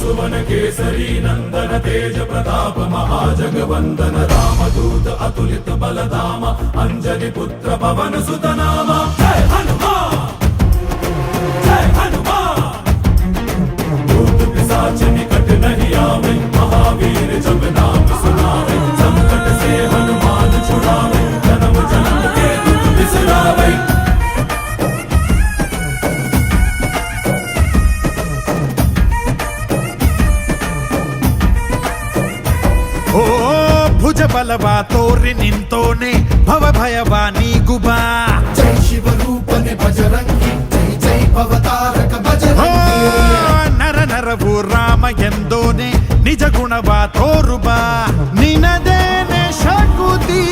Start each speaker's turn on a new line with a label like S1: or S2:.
S1: सुवन केसरी नंदन तेज प्रताप महाजगवंदन रामदूत अतुलित बलधाम अंजनी पुत्र पवन सुत नाम जय हनुमान जय हनुमान। भूत पिशाच निकट नहीं आवे महावीर जब नाम सुनावे संकट से हनुमान छुड़ावे जन्म जन्म के दुख बिसरावे।
S2: ಓ ಭುಜ ಬಲವ ತೋರಿ ನಿಂತೋನೆ ಭವ ಭಯವ ನೀಗುಬಾ
S3: ಜೈ ಶಿವ ರೂಪನೆ ಬಜರಂಗಿ ಜೈ ಜೈ ಭವತಾರಕ ಬಜರಂಗಿ
S2: ನರ ನರವು ರಾಮ ಎಂದೋನೆ ನಿಜ ಗುಣವ ತೋರುಬಾ ನಿನದೇನೆ ಶಕುತಿ